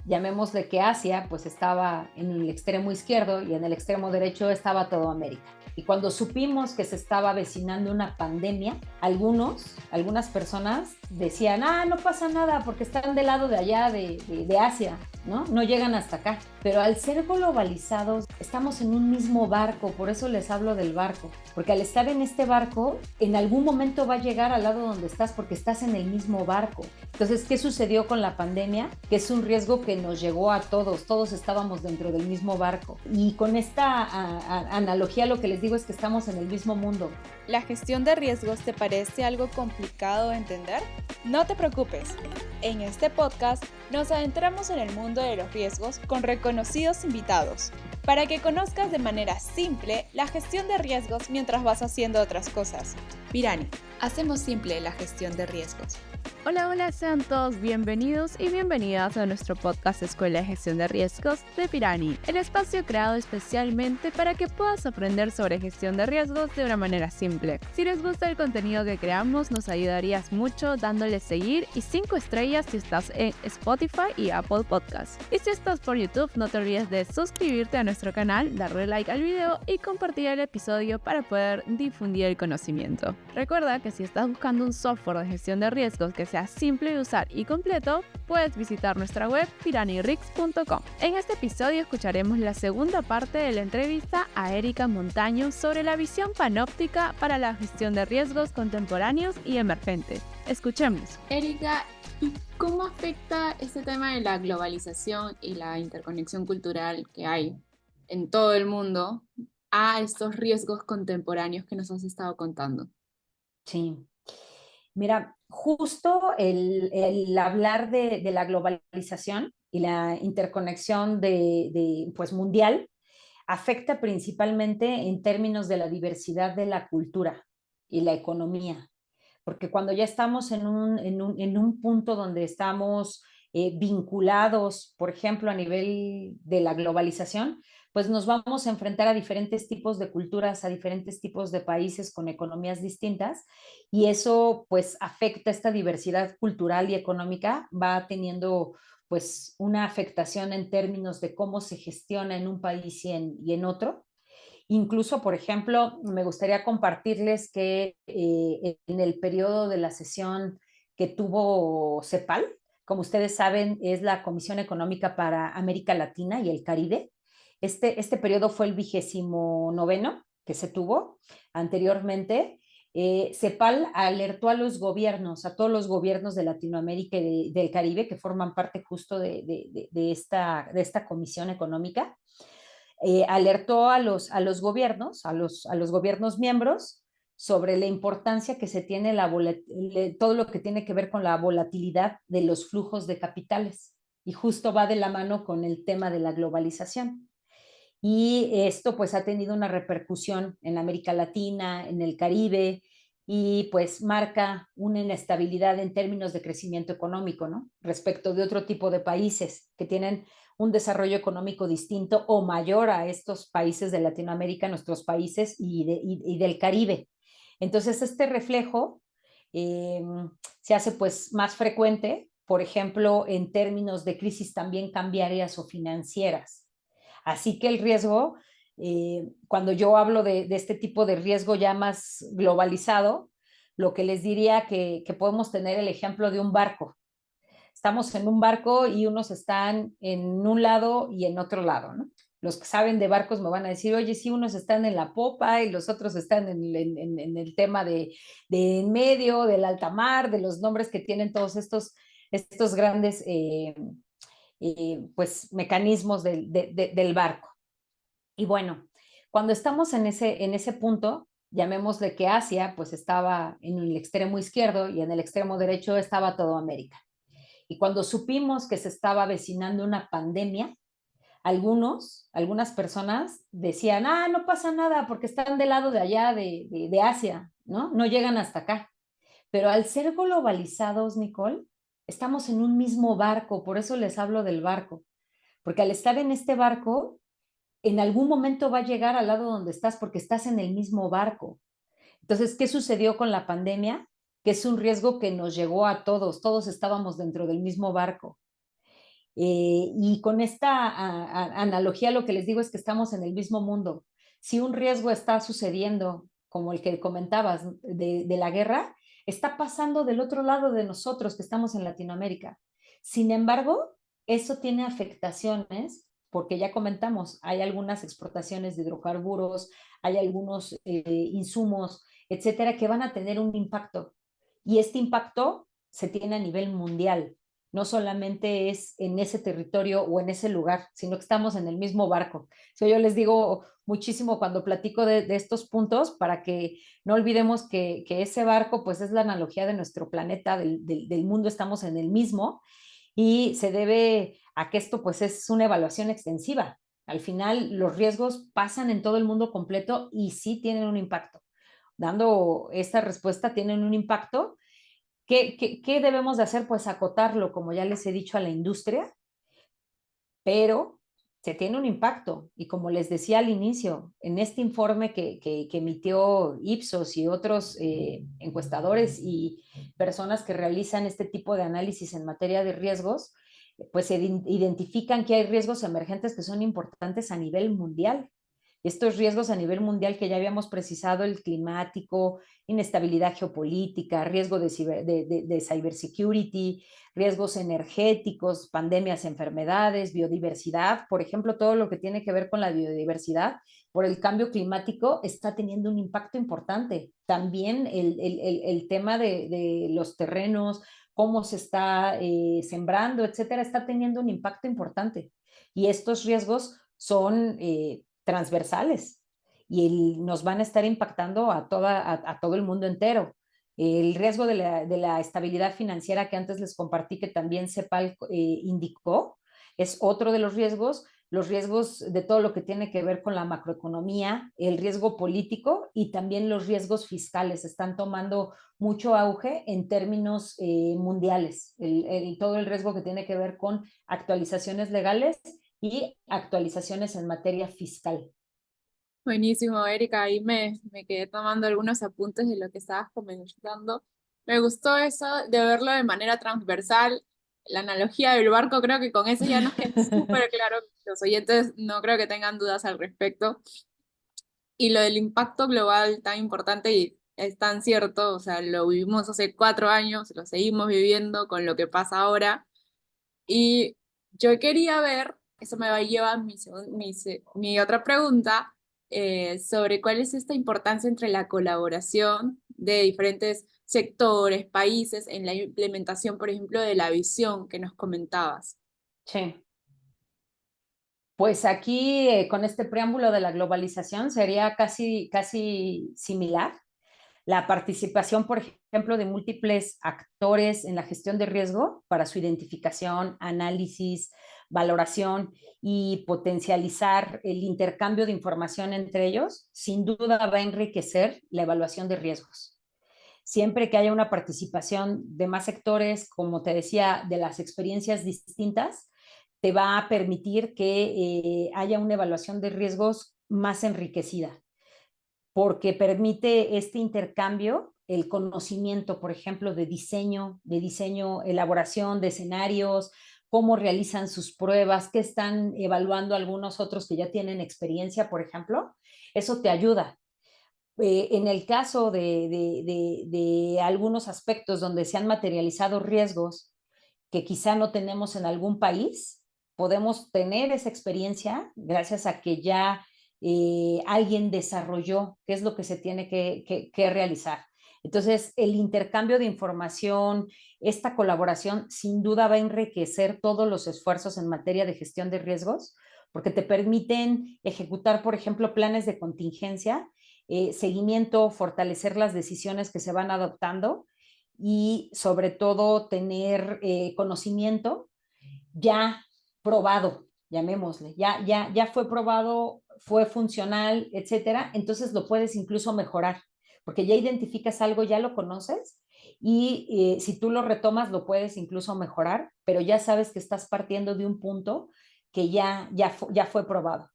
llamémosle que Asia, pues estaba en el extremo izquierdo y en el extremo derecho estaba toda América. Y cuando supimos que se estaba avecinando una pandemia, algunas personas decían, no pasa nada porque están del lado de allá, de Asia, ¿no? No llegan hasta acá. Pero al ser globalizados, estamos en un mismo barco, por eso les hablo del barco. Porque al estar en este barco, en algún momento va a llegar al lado donde estás porque estás en el mismo barco. Entonces, ¿qué sucedió con la pandemia? Que es un riesgo que nos llegó a todos estábamos dentro del mismo barco. Y con esta analogía lo que les digo es que estamos en el mismo mundo. ¿La gestión de riesgos te parece algo complicado de entender? No te preocupes. En este podcast nos adentramos en el mundo de los riesgos con reconocidos invitados, para que conozcas de manera simple la gestión de riesgos mientras vas haciendo otras cosas. Pirani, hacemos simple la gestión de riesgos. Hola, sean todos bienvenidos y bienvenidas a nuestro podcast Escuela de Gestión de Riesgos de Pirani, el espacio creado especialmente para que puedas aprender sobre gestión de riesgos de una manera simple. Si les gusta el contenido que creamos, nos ayudarías mucho dándole seguir y 5 estrellas si estás en Spotify y Apple Podcasts. Y si estás por YouTube, no te olvides de suscribirte a nuestro canal, darle like al video y compartir el episodio para poder difundir el conocimiento. Recuerda que si estás buscando un software de gestión de riesgos que sea simple de usar y completo, puedes visitar nuestra web piranirix.com. En este episodio escucharemos la segunda parte de la entrevista a Erika Montaño sobre la visión panóptica para la gestión de riesgos contemporáneos y emergentes. Escuchemos. Erika, ¿y cómo afecta este tema de la globalización y la interconexión cultural que hay en todo el mundo a estos riesgos contemporáneos que nos has estado contando? Sí. Mira, justo el hablar de la globalización y la interconexión pues mundial afecta principalmente en términos de la diversidad de la cultura y la economía, porque cuando ya estamos en un punto donde estamos vinculados, por ejemplo, a nivel de la globalización, pues nos vamos a enfrentar a diferentes tipos de culturas, a diferentes tipos de países con economías distintas, y eso pues afecta esta diversidad cultural y económica, va teniendo pues una afectación en términos de cómo se gestiona en un país y en otro. Incluso, por ejemplo, me gustaría compartirles que en el periodo de la sesión que tuvo CEPAL, como ustedes saben, es la Comisión Económica para América Latina y el Caribe. Este periodo fue el 29º que se tuvo anteriormente. CEPAL alertó a los gobiernos, a todos los gobiernos de Latinoamérica y del Caribe, que forman parte justo de esta comisión económica, alertó a los gobiernos, a los gobiernos miembros, sobre la importancia que se tiene todo lo que tiene que ver con la volatilidad de los flujos de capitales. Y justo va de la mano con el tema de la globalización. Y esto pues ha tenido una repercusión en América Latina, en el Caribe, y pues marca una inestabilidad en términos de crecimiento económico, ¿no? Respecto de otro tipo de países que tienen un desarrollo económico distinto o mayor a estos países de Latinoamérica, nuestros países y del Caribe. Entonces, este reflejo eh, se hace pues más frecuente, por ejemplo, en términos de crisis también cambiarias o financieras. Así que el riesgo, cuando yo hablo de este tipo de riesgo ya más globalizado, lo que les diría que podemos tener el ejemplo de un barco. Estamos en un barco y unos están en un lado y en otro lado, ¿no? Los que saben de barcos me van a decir, oye, sí, unos están en la popa y los otros están en el tema de en medio, del alta mar, de los nombres que tienen todos estos grandes pues, mecanismos del barco. Y bueno, cuando estamos en ese punto, llamémosle que Asia pues estaba en el extremo izquierdo y en el extremo derecho estaba toda América. Y cuando supimos que se estaba avecinando una pandemia, algunas personas decían, no pasa nada porque están del lado de allá de Asia, ¿no? No llegan hasta acá. Pero al ser globalizados, Nicole, estamos en un mismo barco, por eso les hablo del barco, porque al estar en este barco, en algún momento va a llegar al lado donde estás porque estás en el mismo barco. Entonces, ¿qué sucedió con la pandemia? Que es un riesgo que nos llegó a todos estábamos dentro del mismo barco. Y con esta analogía lo que les digo es que estamos en el mismo mundo. Si un riesgo está sucediendo, como el que comentabas, de la guerra, está pasando del otro lado de nosotros que estamos en Latinoamérica. Sin embargo, eso tiene afectaciones porque ya comentamos, hay algunas exportaciones de hidrocarburos, hay algunos insumos, etcétera, que van a tener un impacto. Y este impacto se tiene a nivel mundial. No solamente es en ese territorio o en ese lugar, sino que estamos en el mismo barco. Yo les digo muchísimo cuando platico de estos puntos para que no olvidemos que ese barco pues es la analogía de nuestro planeta, del mundo, estamos en el mismo y se debe a que esto pues es una evaluación extensiva. Al final los riesgos pasan en todo el mundo completo y sí tienen un impacto. Dando esta respuesta tienen un impacto. ¿Qué debemos de hacer? Pues acotarlo, como ya les he dicho, a la industria, pero se tiene un impacto. Y como les decía al inicio, en este informe que emitió Ipsos y otros encuestadores y personas que realizan este tipo de análisis en materia de riesgos, pues se identifican que hay riesgos emergentes que son importantes a nivel mundial. Estos riesgos a nivel mundial que ya habíamos precisado, el climático, inestabilidad geopolítica, riesgo de cybersecurity, riesgos energéticos, pandemias, enfermedades, biodiversidad, por ejemplo, todo lo que tiene que ver con la biodiversidad por el cambio climático está teniendo un impacto importante. También el tema de los terrenos, cómo se está sembrando, etcétera, está teniendo un impacto importante. Y estos riesgos son transversales y nos van a estar impactando a todo el mundo entero. El riesgo de la estabilidad financiera que antes les compartí, que también CEPAL indicó, es otro de los riesgos de todo lo que tiene que ver con la macroeconomía, el riesgo político y también los riesgos fiscales están tomando mucho auge en términos mundiales. Todo el riesgo que tiene que ver con actualizaciones legales y actualizaciones en materia fiscal. Buenísimo, Erika. Ahí me quedé tomando algunos apuntes de lo que estabas comentando. Me gustó eso de verlo de manera transversal. La analogía del barco, creo que con eso ya nos queda súper claro. Los oyentes no creo que tengan dudas al respecto. Y lo del impacto global tan importante y es tan cierto, o sea, lo vivimos hace 4 años, lo seguimos viviendo con lo que pasa ahora. Y yo quería ver, eso me va a llevar a mi otra pregunta, sobre cuál es esta importancia entre la colaboración de diferentes sectores, países, en la implementación, por ejemplo, de la visión que nos comentabas. Sí. Pues aquí, con este preámbulo de la globalización, sería casi similar. La participación, por ejemplo, de múltiples actores en la gestión de riesgo para su identificación, análisis, valoración y potencializar el intercambio de información entre ellos, sin duda va a enriquecer la evaluación de riesgos. Siempre que haya una participación de más sectores, como te decía, de las experiencias distintas, te va a permitir que haya una evaluación de riesgos más enriquecida, porque permite este intercambio, el conocimiento, por ejemplo, de diseño, elaboración de escenarios, cómo realizan sus pruebas, qué están evaluando algunos otros que ya tienen experiencia, por ejemplo. Eso te ayuda. En el caso de algunos aspectos donde se han materializado riesgos que quizá no tenemos en algún país, podemos tener esa experiencia gracias a que ya alguien desarrolló qué es lo que se tiene que realizar. Entonces, el intercambio de información, esta colaboración, sin duda va a enriquecer todos los esfuerzos en materia de gestión de riesgos, porque te permiten ejecutar, por ejemplo, planes de contingencia, seguimiento, fortalecer las decisiones que se van adoptando y sobre todo tener conocimiento ya probado, llamémosle, ya fue probado, fue funcional, etcétera, entonces lo puedes incluso mejorar, porque ya identificas algo, ya lo conoces y si tú lo retomas lo puedes incluso mejorar, pero ya sabes que estás partiendo de un punto que ya fue probado.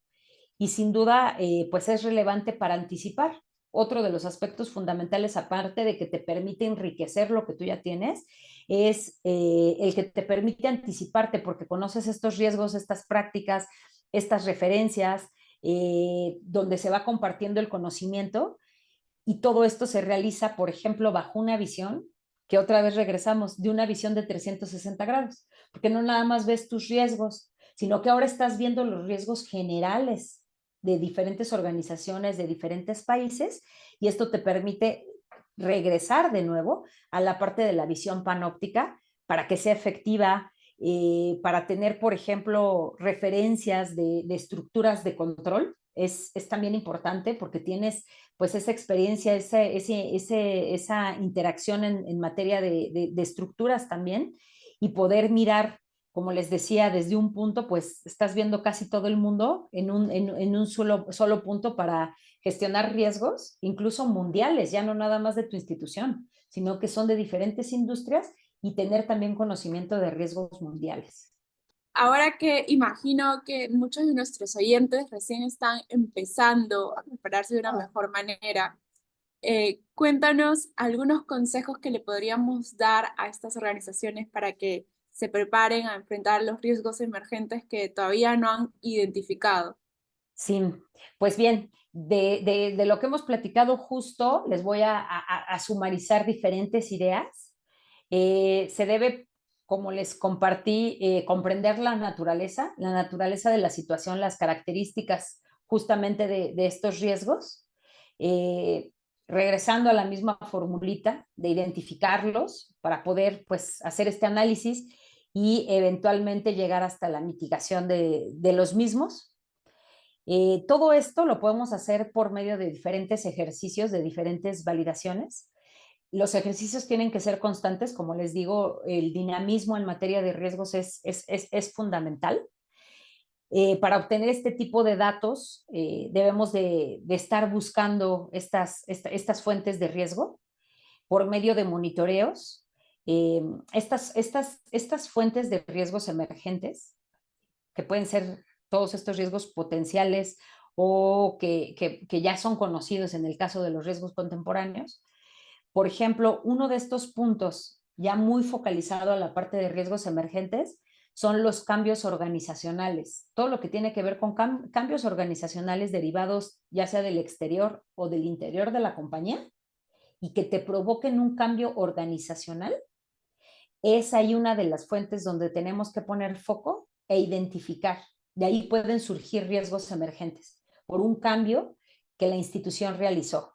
Y sin duda, pues es relevante para anticipar. Otro de los aspectos fundamentales, aparte de que te permite enriquecer lo que tú ya tienes, es el que te permite anticiparte porque conoces estos riesgos, estas prácticas, estas referencias, donde se va compartiendo el conocimiento y todo esto se realiza, por ejemplo, bajo una visión, que otra vez regresamos, de una visión de 360 grados, porque no nada más ves tus riesgos, sino que ahora estás viendo los riesgos generales de diferentes organizaciones, de diferentes países, y esto te permite regresar de nuevo a la parte de la visión panóptica para que sea efectiva, para tener, por ejemplo, referencias de estructuras de control. Es también importante porque tienes pues esa experiencia, esa interacción en materia de estructuras también y poder mirar, como les decía, desde un punto, pues estás viendo casi todo el mundo en un solo punto para gestionar riesgos, incluso mundiales, ya no nada más de tu institución, sino que son de diferentes industrias y tener también conocimiento de riesgos mundiales. Ahora que imagino que muchos de nuestros oyentes recién están empezando a prepararse de una mejor manera, cuéntanos algunos consejos que le podríamos dar a estas organizaciones para que se preparen a enfrentar los riesgos emergentes que todavía no han identificado. Sí, pues bien, de lo que hemos platicado justo, les voy a sumarizar diferentes ideas. Se debe, como les compartí, comprender la naturaleza de la situación, las características justamente de estos riesgos. Eh, Regresando a la misma formulita de identificarlos para poder pues hacer este análisis y eventualmente llegar hasta la mitigación de los mismos. Todo esto lo podemos hacer por medio de diferentes ejercicios, de diferentes validaciones. Los ejercicios tienen que ser constantes, como les digo, el dinamismo en materia de riesgos es fundamental. Para obtener este tipo de datos debemos de estar buscando estas fuentes de riesgo por medio de monitoreos. Estas fuentes de riesgos emergentes, que pueden ser todos estos riesgos potenciales o que ya son conocidos en el caso de los riesgos contemporáneos. Por ejemplo, uno de estos puntos ya muy focalizado a la parte de riesgos emergentes son los cambios organizacionales. Todo lo que tiene que ver con cambios organizacionales derivados ya sea del exterior o del interior de la compañía y que te provoquen un cambio organizacional, es ahí una de las fuentes donde tenemos que poner foco e identificar. De ahí pueden surgir riesgos emergentes por un cambio que la institución realizó.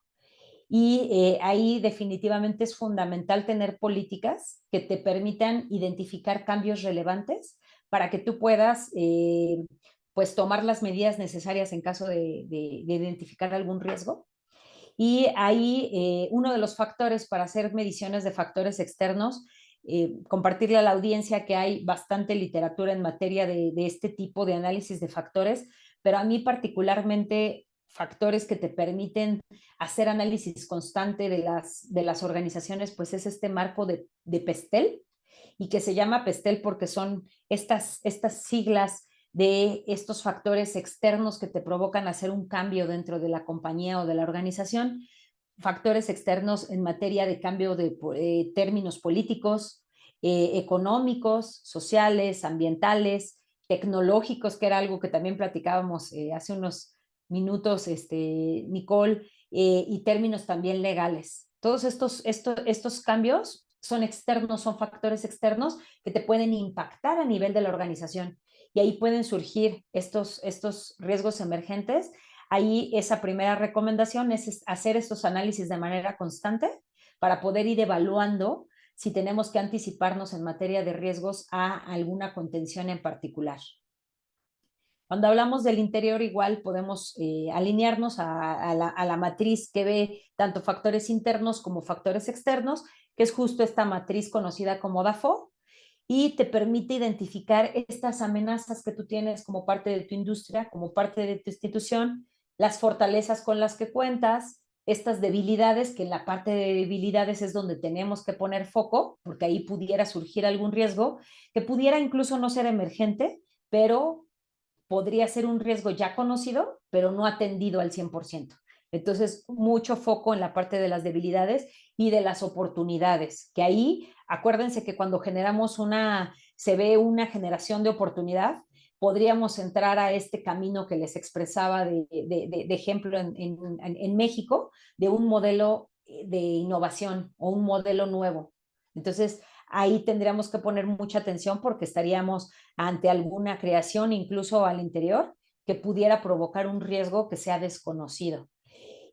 Y ahí definitivamente es fundamental tener políticas que te permitan identificar cambios relevantes para que tú puedas pues tomar las medidas necesarias en caso de identificar algún riesgo. Y ahí uno de los factores para hacer mediciones de factores externos, compartirle a la audiencia que hay bastante literatura en materia de este tipo de análisis de factores, pero a mí particularmente factores que te permiten hacer análisis constante de las organizaciones, pues es este marco de PESTEL, y que se llama PESTEL porque son estas siglas de estos factores externos que te provocan hacer un cambio dentro de la compañía o de la organización, factores externos en materia de cambio de términos políticos, económicos, sociales, ambientales, tecnológicos, que era algo que también platicábamos hace unos minutos, Nicole, y términos también legales. Todos estos cambios son externos, son factores externos que te pueden impactar a nivel de la organización y ahí pueden surgir estos riesgos emergentes. Ahí esa primera recomendación es hacer estos análisis de manera constante para poder ir evaluando si tenemos que anticiparnos en materia de riesgos a alguna contención en particular. Cuando hablamos del interior, igual podemos alinearnos a la matriz que ve tanto factores internos como factores externos, que es justo esta matriz conocida como DAFO, y te permite identificar estas amenazas que tú tienes como parte de tu industria, como parte de tu institución, las fortalezas con las que cuentas, estas debilidades, que en la parte de debilidades es donde tenemos que poner foco, porque ahí pudiera surgir algún riesgo, que pudiera incluso no ser emergente, pero podría ser un riesgo ya conocido, pero no atendido al 100%. Entonces, mucho foco en la parte de las debilidades y de las oportunidades, que ahí, acuérdense que cuando se ve una generación de oportunidad, podríamos entrar a este camino que les expresaba de ejemplo en México, de un modelo de innovación o un modelo nuevo. Entonces, ahí tendríamos que poner mucha atención porque estaríamos ante alguna creación, incluso al interior, que pudiera provocar un riesgo que sea desconocido.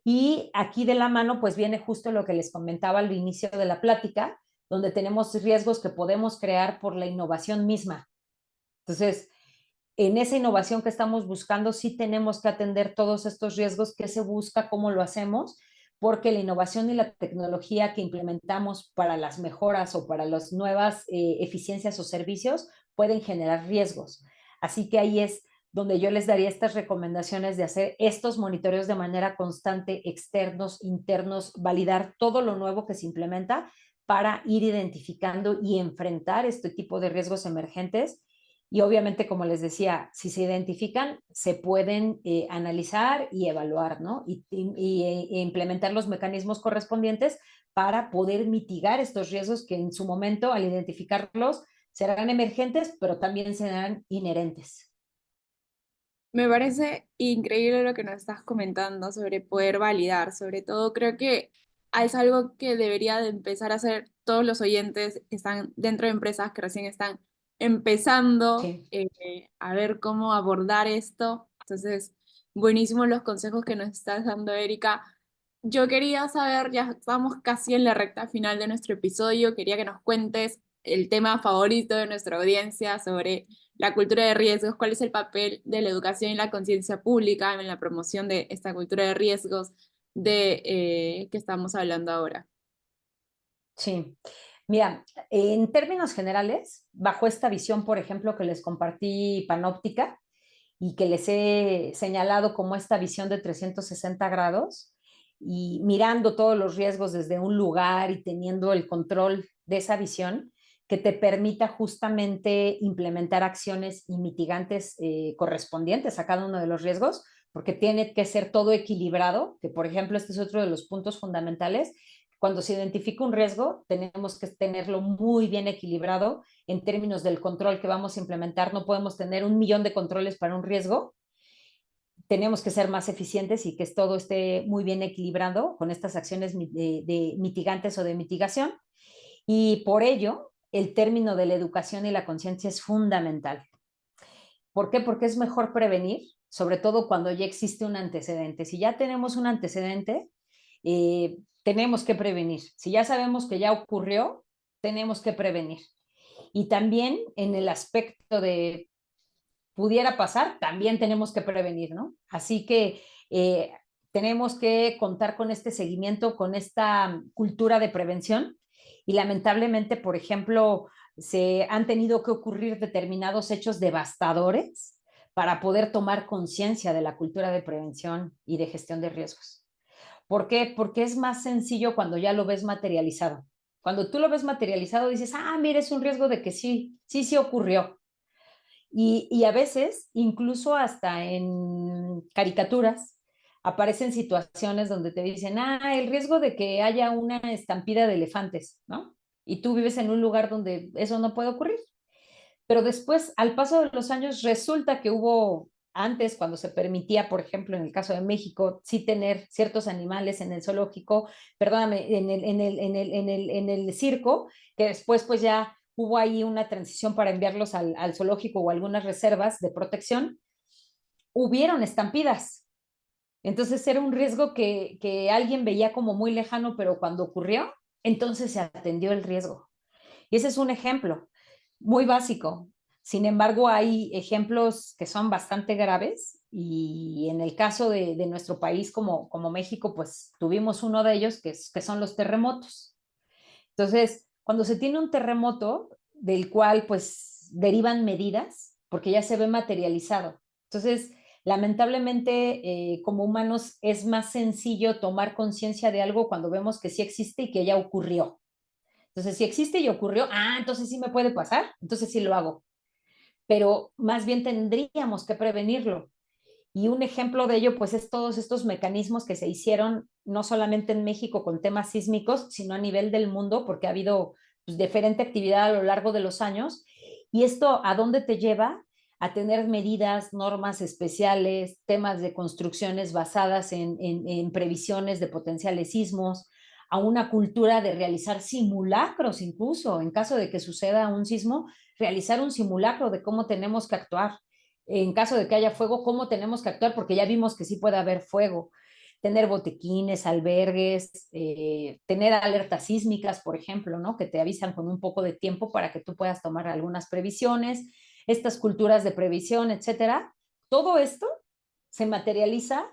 Y aquí de la mano, pues viene justo lo que les comentaba al inicio de la plática, donde tenemos riesgos que podemos crear por la innovación misma. Entonces, en esa innovación que estamos buscando, sí tenemos que atender todos estos riesgos, qué se busca, cómo lo hacemos, porque la innovación y la tecnología que implementamos para las mejoras o para las nuevas eficiencias o servicios pueden generar riesgos. Así que ahí es donde yo les daría estas recomendaciones de hacer estos monitoreos de manera constante, externos, internos, validar todo lo nuevo que se implementa para ir identificando y enfrentar este tipo de riesgos emergentes. Y obviamente, como les decía, si se identifican, se pueden analizar y evaluar, ¿no? E implementar los mecanismos correspondientes para poder mitigar estos riesgos que en su momento, al identificarlos, serán emergentes, pero también serán inherentes. Me parece increíble lo que nos estás comentando sobre poder validar. Sobre todo, creo que es algo que debería de empezar a hacer todos los oyentes que están dentro de empresas que recién están empezando Sí. a ver cómo abordar esto. Entonces, buenísimos los consejos que nos estás dando, Erika. Yo quería saber, ya estamos casi en la recta final de nuestro episodio, quería que nos cuentes el tema favorito de nuestra audiencia sobre la cultura de riesgos, cuál es el papel de la educación y la conciencia pública en la promoción de esta cultura de riesgos que estamos hablando ahora. Sí. Mira, en términos generales, bajo esta visión, por ejemplo, que les compartí panóptica y que les he señalado como esta visión de 360 grados y mirando todos los riesgos desde un lugar y teniendo el control de esa visión que te permita justamente implementar acciones y mitigantes correspondientes a cada uno de los riesgos, porque tiene que ser todo equilibrado, que por ejemplo este es otro de los puntos fundamentales. Cuando se identifica un riesgo, tenemos que tenerlo muy bien equilibrado en términos del control que vamos a implementar. No podemos tener 1 millón de controles para un riesgo. Tenemos que ser más eficientes y que todo esté muy bien equilibrado con estas acciones de mitigantes o de mitigación. Y por ello, el término de la educación y la conciencia es fundamental. ¿Por qué? Porque es mejor prevenir, sobre todo cuando ya existe un antecedente. Si ya tenemos un antecedente, tenemos que prevenir. Si ya sabemos que ya ocurrió, tenemos que prevenir. Y también en el aspecto de pudiera pasar, también tenemos que prevenir, ¿no? Así que tenemos que contar con este seguimiento, con esta cultura de prevención y lamentablemente, por ejemplo, se han tenido que ocurrir determinados hechos devastadores para poder tomar conciencia de la cultura de prevención y de gestión de riesgos. ¿Por qué? Porque es más sencillo cuando ya lo ves materializado. Cuando tú lo ves materializado dices, ah, mira, es un riesgo de que sí ocurrió. Y a veces, incluso hasta en caricaturas, aparecen situaciones donde te dicen, ah, el riesgo de que haya una estampida de elefantes, ¿no? Y tú vives en un lugar donde eso no puede ocurrir. Pero después, al paso de los años, resulta que hubo antes, cuando se permitía, por ejemplo, en el caso de México, sí tener ciertos animales en el zoológico, perdóname, en el circo, que después pues ya hubo ahí una transición para enviarlos al zoológico o algunas reservas de protección, hubieron estampidas. Entonces era un riesgo que alguien veía como muy lejano, pero cuando ocurrió, entonces se atendió el riesgo. Y ese es un ejemplo muy básico. Sin embargo, hay ejemplos que son bastante graves y en el caso de nuestro país como México, pues tuvimos uno de ellos que son los terremotos. Entonces, cuando se tiene un terremoto del cual pues derivan medidas, porque ya se ve materializado. Entonces, lamentablemente, como humanos es más sencillo tomar conciencia de algo cuando vemos que sí existe y que ya ocurrió. Entonces, si existe y ocurrió, entonces sí me puede pasar, entonces sí lo hago. Pero más bien tendríamos que prevenirlo. Y un ejemplo de ello, pues, es todos estos mecanismos que se hicieron, no solamente en México con temas sísmicos, sino a nivel del mundo, porque ha habido pues, diferente actividad a lo largo de los años. ¿Y esto a dónde te lleva? A tener medidas, normas especiales, temas de construcciones basadas en previsiones de potenciales sismos, a una cultura de realizar simulacros incluso, en caso de que suceda un sismo, realizar un simulacro de cómo tenemos que actuar. En caso de que haya fuego, cómo tenemos que actuar, porque ya vimos que sí puede haber fuego. Tener botequines, albergues, tener alertas sísmicas, por ejemplo, ¿no? Que te avisan con un poco de tiempo para que tú puedas tomar algunas previsiones, estas culturas de previsión, etcétera. Todo esto se materializa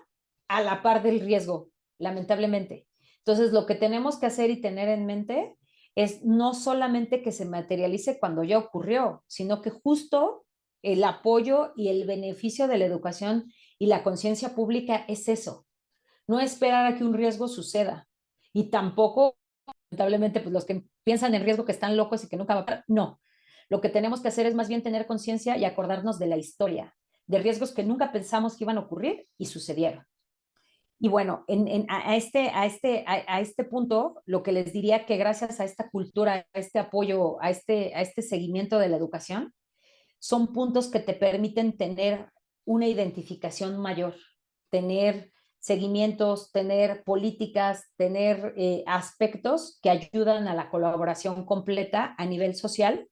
a la par del riesgo, lamentablemente. Entonces, lo que tenemos que hacer y tener en mente es no solamente que se materialice cuando ya ocurrió, sino que justo el apoyo y el beneficio de la educación y la conciencia pública es eso, no esperar a que un riesgo suceda y tampoco, lamentablemente, pues los que piensan en riesgo que están locos y que nunca va a pasar, no. Lo que tenemos que hacer es más bien tener conciencia y acordarnos de la historia, de riesgos que nunca pensamos que iban a ocurrir y sucedieron. Y bueno, a este punto, lo que les diría que gracias a esta cultura, a este apoyo, a este seguimiento de la educación, son puntos que te permiten tener una identificación mayor, tener seguimientos, tener políticas, tener aspectos que ayudan a la colaboración completa a nivel social.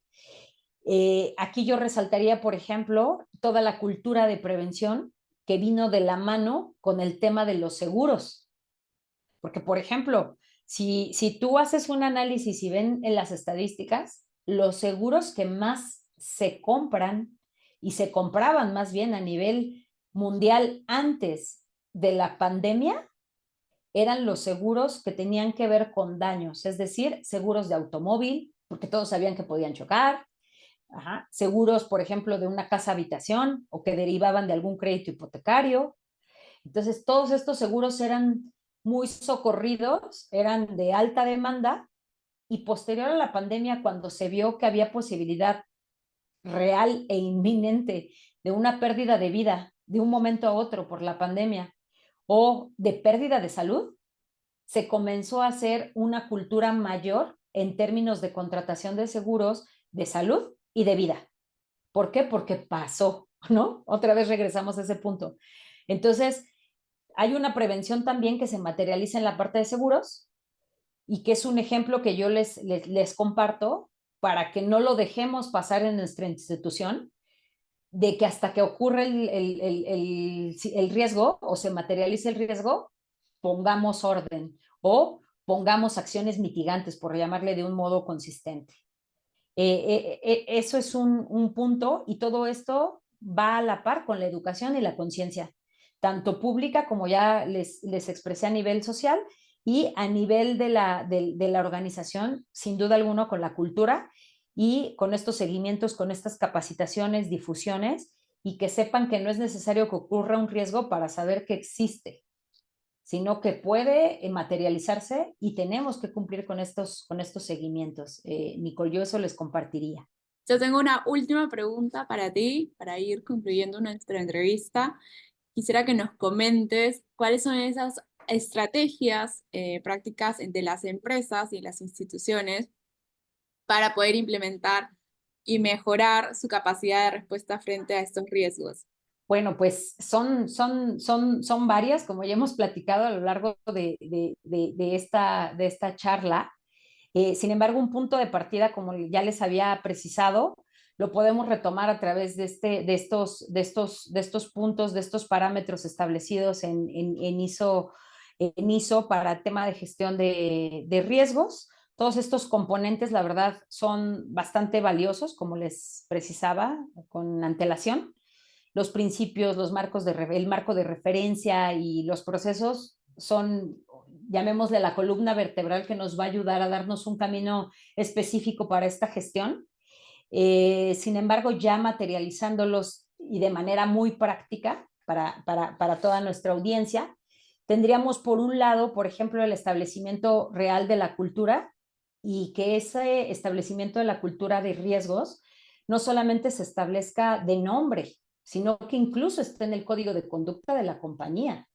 Aquí yo resaltaría, por ejemplo, toda la cultura de prevención que vino de la mano con el tema de los seguros. Porque, por ejemplo, si tú haces un análisis y ven en las estadísticas, los seguros que más se compran y se compraban más bien a nivel mundial antes de la pandemia eran los seguros que tenían que ver con daños, es decir, seguros de automóvil, porque todos sabían que podían chocar, ajá, seguros, por ejemplo, de una casa habitación o que derivaban de algún crédito hipotecario. Entonces, todos estos seguros eran muy socorridos, eran de alta demanda y posterior a la pandemia, cuando se vio que había posibilidad real e inminente de una pérdida de vida de un momento a otro por la pandemia o de pérdida de salud, se comenzó a hacer una cultura mayor en términos de contratación de seguros de salud y de vida. ¿Por qué? Porque pasó, ¿no? Otra vez regresamos a ese punto. Entonces, hay una prevención también que se materializa en la parte de seguros y que es un ejemplo que yo les comparto para que no lo dejemos pasar en nuestra institución, de que hasta que ocurre el riesgo o se materialice el riesgo, pongamos orden o pongamos acciones mitigantes, por llamarle de un modo consistente. Eso es un punto y todo esto va a la par con la educación y la conciencia, tanto pública como ya les expresé a nivel social y a nivel de la organización, sin duda alguna con la cultura y con estos seguimientos, con estas capacitaciones, difusiones y que sepan que no es necesario que ocurra un riesgo para saber que existe, sino que puede materializarse y tenemos que cumplir con estos seguimientos. Nicole, yo eso les compartiría. Yo tengo una última pregunta para ti, para ir concluyendo nuestra entrevista. Quisiera que nos comentes cuáles son esas estrategias prácticas de las empresas y las instituciones para poder implementar y mejorar su capacidad de respuesta frente a estos riesgos. Bueno, pues son varias, como ya hemos platicado a lo largo de esta charla. Sin embargo, un punto de partida, como ya les había precisado, lo podemos retomar a través de estos puntos, de estos parámetros establecidos en ISO para tema de gestión de riesgos. Todos estos componentes, la verdad, son bastante valiosos, como les precisaba con antelación. Los principios, el marco de referencia y los procesos son, llamémosle la columna vertebral que nos va a ayudar a darnos un camino específico para esta gestión. Sin embargo, ya materializándolos y de manera muy práctica para toda nuestra audiencia, tendríamos por un lado, por ejemplo, el establecimiento real de la cultura y que ese establecimiento de la cultura de riesgos no solamente se establezca de nombre, sino que incluso esté en el código de conducta de la compañía,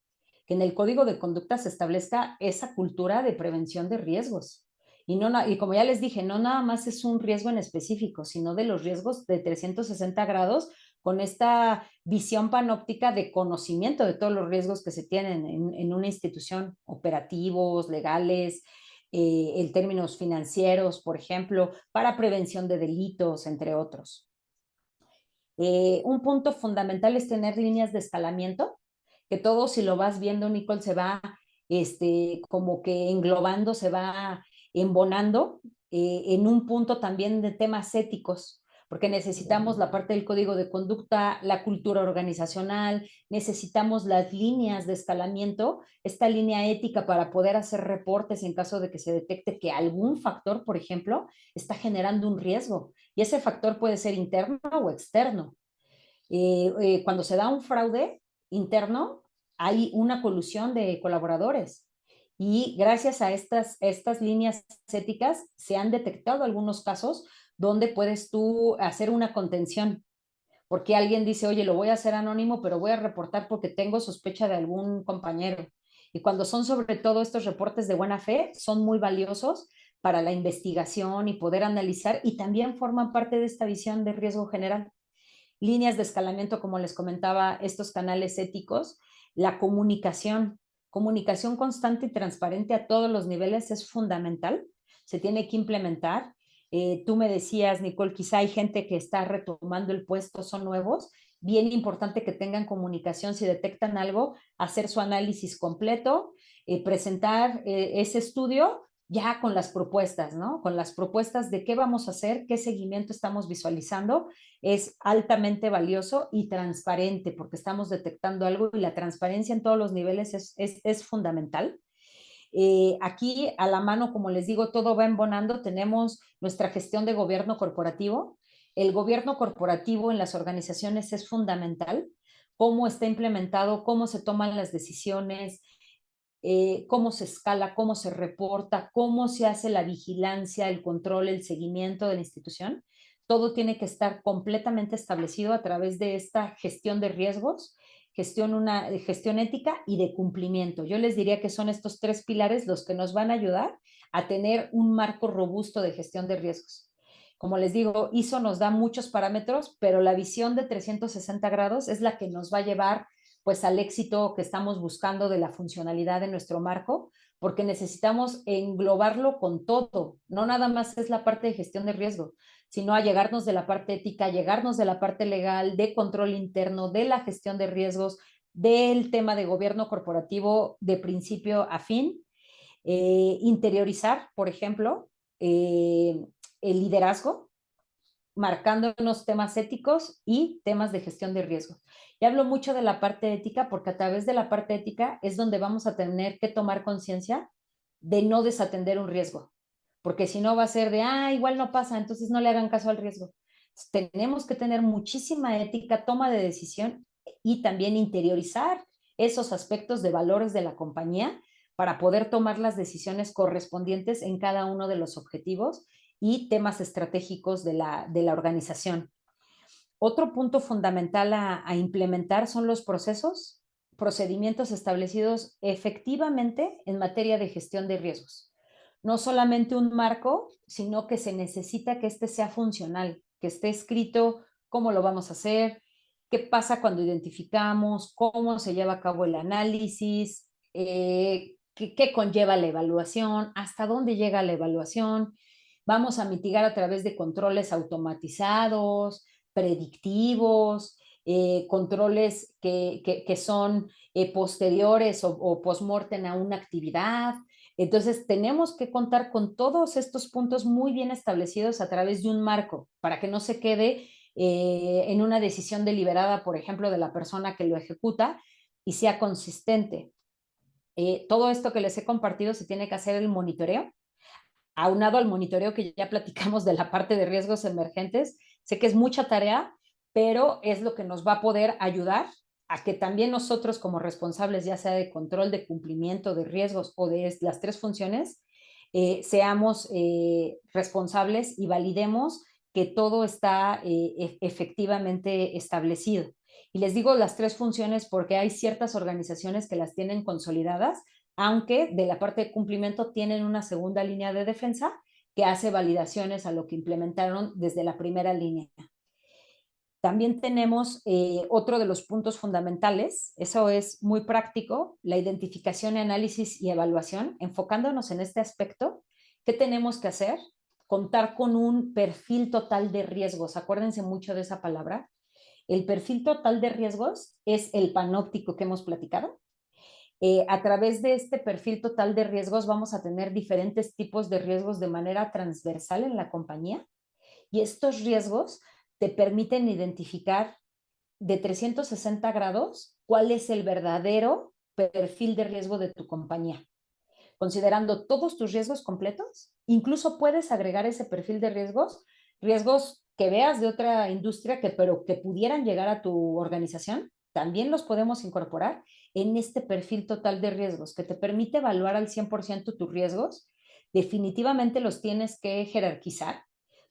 que en el código de conducta se establezca esa cultura de prevención de riesgos. Y como ya les dije, no nada más es un riesgo en específico, sino de los riesgos de 360 grados con esta visión panóptica de conocimiento de todos los riesgos que se tienen en una institución, operativos, legales, en términos financieros, por ejemplo, para prevención de delitos, entre otros. Un punto fundamental es tener líneas de escalamiento, que todo, si lo vas viendo, Nicole, se va como que englobando, se va embonando en un punto también de temas éticos, porque necesitamos la parte del código de conducta, la cultura organizacional, necesitamos las líneas de escalamiento, esta línea ética para poder hacer reportes en caso de que se detecte que algún factor, por ejemplo, está generando un riesgo. Y ese factor puede ser interno o externo. Cuando se da un fraude interno, hay una colusión de colaboradores. Y gracias a estas líneas éticas se han detectado algunos casos donde puedes tú hacer una contención. Porque alguien dice, oye, lo voy a hacer anónimo, pero voy a reportar porque tengo sospecha de algún compañero. Y cuando son sobre todo estos reportes de buena fe, son muy valiosos para la investigación y poder analizar, y también forman parte de esta visión de riesgo general. Líneas de escalamiento, como les comentaba, estos canales éticos, la comunicación constante y transparente a todos los niveles es fundamental, se tiene que implementar. Tú me decías, Nicole, quizá hay gente que está retomando el puesto, son nuevos, bien importante que tengan comunicación, si detectan algo, hacer su análisis completo, presentar ese estudio ya con las propuestas, ¿no? Con las propuestas de qué vamos a hacer, qué seguimiento estamos visualizando, es altamente valioso y transparente porque estamos detectando algo y la transparencia en todos los niveles es fundamental. Aquí a la mano, como les digo, todo va embonando. Tenemos nuestra gestión de gobierno corporativo. El gobierno corporativo en las organizaciones es fundamental. Cómo está implementado, cómo se toman las decisiones, cómo se escala, cómo se reporta, cómo se hace la vigilancia, el control, el seguimiento de la institución. Todo tiene que estar completamente establecido a través de esta gestión de riesgos, gestión ética y de cumplimiento. Yo les diría que son estos tres pilares los que nos van a ayudar a tener un marco robusto de gestión de riesgos. Como les digo, ISO nos da muchos parámetros, pero la visión de 360 grados es la que nos va a llevar pues al éxito que estamos buscando de la funcionalidad de nuestro marco, porque necesitamos englobarlo con todo, no nada más es la parte de gestión de riesgo, sino a llegarnos de la parte ética, llegarnos de la parte legal, de control interno, de la gestión de riesgos, del tema de gobierno corporativo de principio a fin, interiorizar, por ejemplo, el liderazgo, marcándonos temas éticos y temas de gestión de riesgos. Y hablo mucho de la parte ética porque a través de la parte ética es donde vamos a tener que tomar conciencia de no desatender un riesgo, porque si no va a ser de, igual no pasa, entonces no le hagan caso al riesgo. Entonces, tenemos que tener muchísima ética, toma de decisión y también interiorizar esos aspectos de valores de la compañía para poder tomar las decisiones correspondientes en cada uno de los objetivos y temas estratégicos de la organización. Otro punto fundamental a implementar son los procedimientos establecidos efectivamente en materia de gestión de riesgos. No solamente un marco, sino que se necesita que este sea funcional, que esté escrito cómo lo vamos a hacer, qué pasa cuando identificamos, cómo se lleva a cabo el análisis, qué conlleva la evaluación, hasta dónde llega la evaluación. Vamos a mitigar a través de controles automatizados, predictivos, controles que son posteriores o post-mortem a una actividad. Entonces, tenemos que contar con todos estos puntos muy bien establecidos a través de un marco para que no se quede en una decisión deliberada, por ejemplo, de la persona que lo ejecuta y sea consistente. Todo esto que les he compartido se tiene que hacer el monitoreo, aunado al monitoreo que ya platicamos de la parte de riesgos emergentes. Sé que es mucha tarea, pero es lo que nos va a poder ayudar a que también nosotros como responsables, ya sea de control, de cumplimiento, de riesgos o de las tres funciones, seamos responsables y validemos que todo está efectivamente establecido. Y les digo las 3 funciones porque hay ciertas organizaciones que las tienen consolidadas, aunque de la parte de cumplimiento tienen una segunda línea de defensa que hace validaciones a lo que implementaron desde la primera línea. También tenemos otro de los puntos fundamentales, eso es muy práctico, la identificación, análisis y evaluación. Enfocándonos en este aspecto, ¿qué tenemos que hacer? Contar con un perfil total de riesgos. Acuérdense mucho de esa palabra. El perfil total de riesgos es el panóptico que hemos platicado. A través de este perfil total de riesgos vamos a tener diferentes tipos de riesgos de manera transversal en la compañía, y estos riesgos te permiten identificar de 360 grados cuál es el verdadero perfil de riesgo de tu compañía. Considerando todos tus riesgos completos, incluso puedes agregar ese perfil de riesgos, riesgos que veas de otra industria, pero que pudieran llegar a tu organización, también los podemos incorporar en este perfil total de riesgos que te permite evaluar al 100% tus riesgos. Definitivamente los tienes que jerarquizar.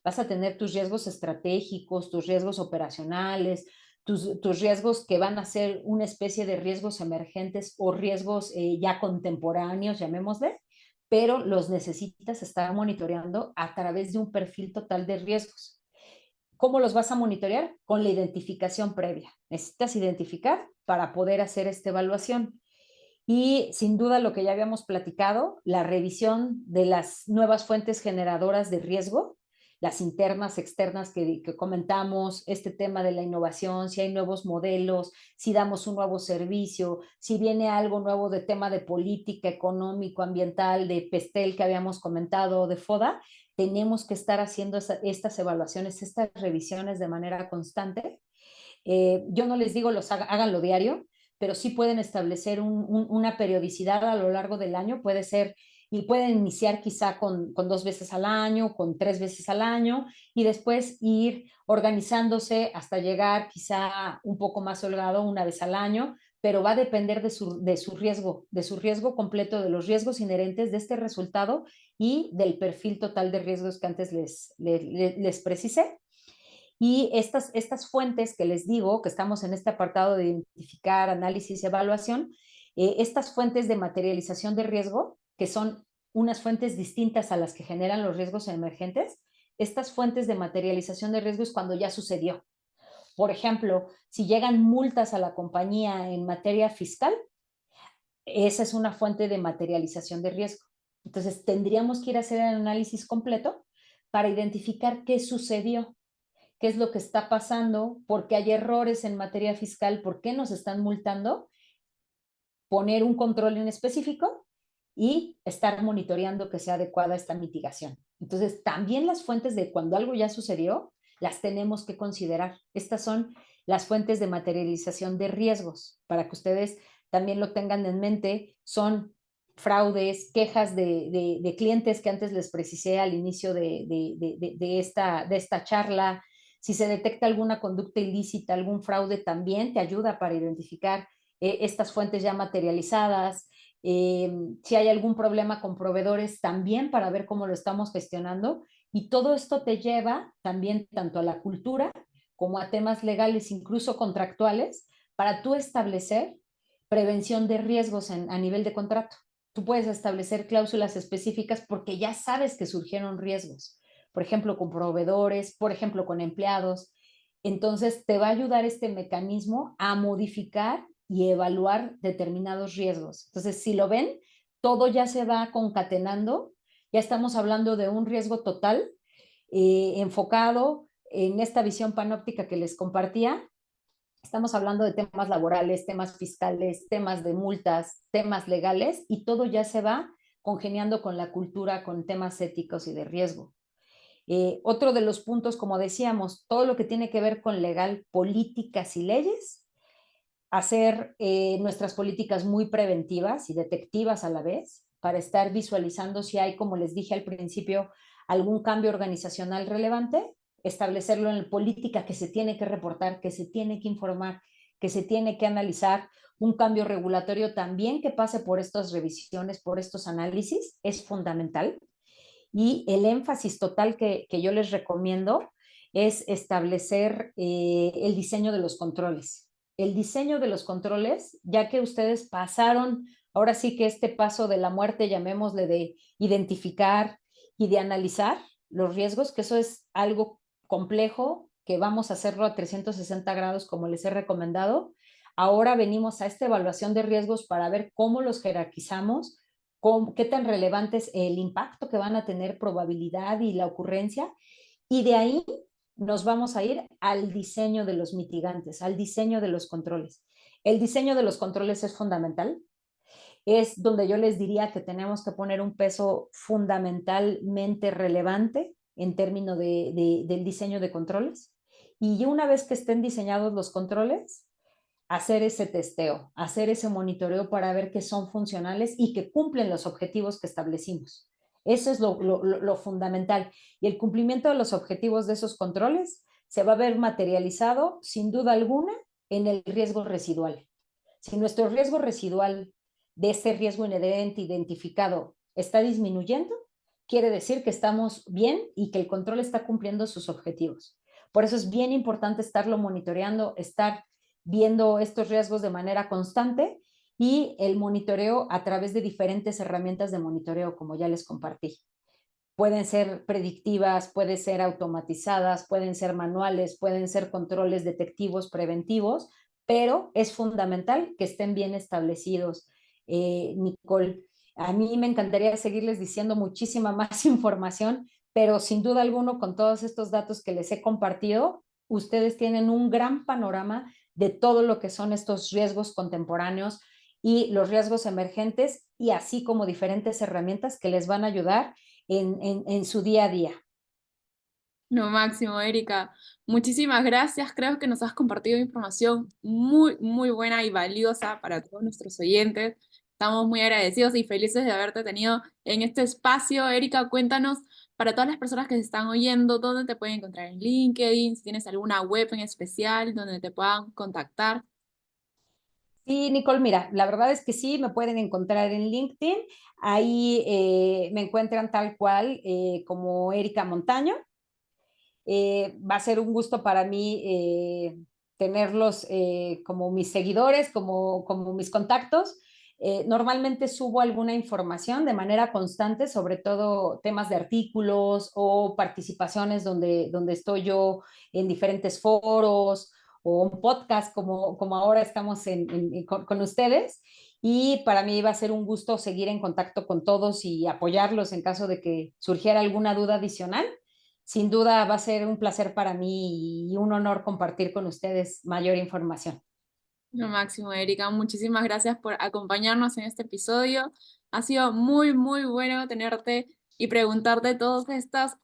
Vas a tener tus riesgos estratégicos, tus riesgos operacionales, tus riesgos que van a ser una especie de riesgos emergentes o riesgos ya contemporáneos, llamémosle, pero los necesitas estar monitoreando a través de un perfil total de riesgos. ¿Cómo los vas a monitorear? Con la identificación previa. Necesitas identificar para poder hacer esta evaluación. Y sin duda lo que ya habíamos platicado, la revisión de las nuevas fuentes generadoras de riesgo, las internas, externas que comentamos, este tema de la innovación, si hay nuevos modelos, si damos un nuevo servicio, si viene algo nuevo de tema de política, económico, ambiental, de PESTEL que habíamos comentado, de FODA, tenemos que estar haciendo estas evaluaciones, estas revisiones de manera constante. Yo no les digo háganlo diario, pero sí pueden establecer una periodicidad a lo largo del año, puede ser, y pueden iniciar quizá con 2 veces al año, con 3 veces al año, y después ir organizándose hasta llegar quizá un poco más holgado 1 vez al año, pero va a depender de su riesgo completo, de los riesgos inherentes de este resultado y del perfil total de riesgos que antes les precisé. Y estas fuentes que les digo, que estamos en este apartado de identificar, análisis y evaluación, estas fuentes de materialización de riesgo, que son unas fuentes distintas a las que generan los riesgos emergentes, estas fuentes de materialización de riesgo es cuando ya sucedió. Por ejemplo, si llegan multas a la compañía en materia fiscal, esa es una fuente de materialización de riesgo. Entonces, tendríamos que ir a hacer el análisis completo para identificar qué sucedió, qué es lo que está pasando, por qué hay errores en materia fiscal, por qué nos están multando, poner un control en específico y estar monitoreando que sea adecuada esta mitigación. Entonces, también las fuentes de cuando algo ya sucedió, las tenemos que considerar. Estas son las fuentes de materialización de riesgos, para que ustedes también lo tengan en mente. Son fraudes, quejas de clientes que antes les precisé al inicio de esta charla. Si se detecta alguna conducta ilícita, algún fraude, también te ayuda para identificar estas fuentes ya materializadas. Si hay algún problema con proveedores, también para ver cómo lo estamos gestionando. Y todo esto te lleva también tanto a la cultura como a temas legales, incluso contractuales, para tú establecer prevención de riesgos a nivel de contrato. Tú puedes establecer cláusulas específicas porque ya sabes que surgieron riesgos, por ejemplo, con proveedores, por ejemplo, con empleados. Entonces, te va a ayudar este mecanismo a modificar y evaluar determinados riesgos. Entonces, si lo ven, todo ya se va concatenando. Ya estamos hablando de un riesgo total enfocado en esta visión panóptica que les compartía. Estamos hablando de temas laborales, temas fiscales, temas de multas, temas legales, y todo ya se va congeniando con la cultura, con temas éticos y de riesgo. Otro de los puntos, como decíamos, todo lo que tiene que ver con legal, políticas y leyes, hacer nuestras políticas muy preventivas y detectivas a la vez, para estar visualizando si hay, como les dije al principio, algún cambio organizacional relevante, establecerlo en la política que se tiene que reportar, que se tiene que informar, que se tiene que analizar. Un cambio regulatorio también que pase por estas revisiones, por estos análisis, es fundamental. Y el énfasis total que yo les recomiendo es establecer el diseño de los controles. el diseño de los controles, ya que ustedes pasaron, ahora sí que este paso de la muerte, llamémosle, de identificar y de analizar los riesgos, que eso es algo complejo, que vamos a hacerlo a 360 grados, como les he recomendado. Ahora venimos a esta evaluación de riesgos para ver cómo los jerarquizamos, qué tan relevante es el impacto que van a tener, probabilidad y la ocurrencia, y de ahí nos vamos a ir al diseño de los mitigantes, al diseño de los controles. El diseño de los controles es fundamental, es donde yo les diría que tenemos que poner un peso fundamentalmente relevante en términos del diseño de controles. Y una vez que estén diseñados los controles, hacer ese testeo, hacer ese monitoreo para ver que son funcionales y que cumplen los objetivos que establecimos. Eso es lo fundamental. Y el cumplimiento de los objetivos de esos controles se va a ver materializado, sin duda alguna, en el riesgo residual. Si nuestro riesgo residual de ese riesgo inherente identificado está disminuyendo, quiere decir que estamos bien y que el control está cumpliendo sus objetivos. Por eso es bien importante estarlo monitoreando, estar viendo estos riesgos de manera constante y el monitoreo a través de diferentes herramientas de monitoreo, como ya les compartí. Pueden ser predictivas, pueden ser automatizadas, pueden ser manuales, pueden ser controles detectivos, preventivos, pero es fundamental que estén bien establecidos. Nicole, a mí me encantaría seguirles diciendo muchísima más información, pero sin duda alguno, con todos estos datos que les he compartido, ustedes tienen un gran panorama de todo lo que son estos riesgos contemporáneos y los riesgos emergentes, y así como diferentes herramientas que les van a ayudar en su día a día. Lo máximo, Erika. Muchísimas gracias. Creo que nos has compartido información muy, muy buena y valiosa para todos nuestros oyentes. Estamos muy agradecidos y felices de haberte tenido en este espacio. Erika, cuéntanos para todas las personas que se están oyendo, dónde te pueden encontrar en LinkedIn, si tienes alguna web en especial donde te puedan contactar. Sí, Nicole, mira, la verdad es que sí, me pueden encontrar en LinkedIn. Ahí me encuentran tal cual como Erika Montaño. Va a ser un gusto para mí tenerlos como mis seguidores, como mis contactos. Normalmente subo alguna información de manera constante, sobre todo temas de artículos o participaciones donde estoy yo en diferentes foros o un podcast como ahora estamos con ustedes. Y para mí va a ser un gusto seguir en contacto con todos y apoyarlos en caso de que surgiera alguna duda adicional. Sin duda va a ser un placer para mí y un honor compartir con ustedes mayor información. Lo máximo, Erika. Muchísimas gracias por acompañarnos en este episodio. Ha sido muy, muy bueno tenerte y preguntarte todas estas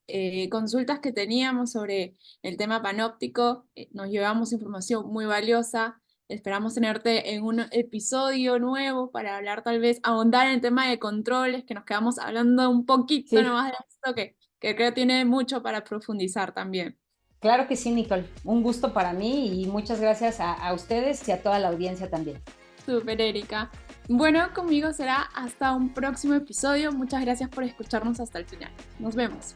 consultas que teníamos sobre el tema panóptico. Nos llevamos información muy valiosa. Esperamos tenerte en un episodio nuevo para hablar, tal vez, ahondar en el tema de controles, que nos quedamos hablando un poquito Sí, nomás de esto, que creo tiene mucho para profundizar también. claro que sí, Nicole. Un gusto para mí y muchas gracias a ustedes y a toda la audiencia también. Super, Erika. Bueno, conmigo será hasta un próximo episodio. Muchas gracias por escucharnos hasta el final. Nos vemos.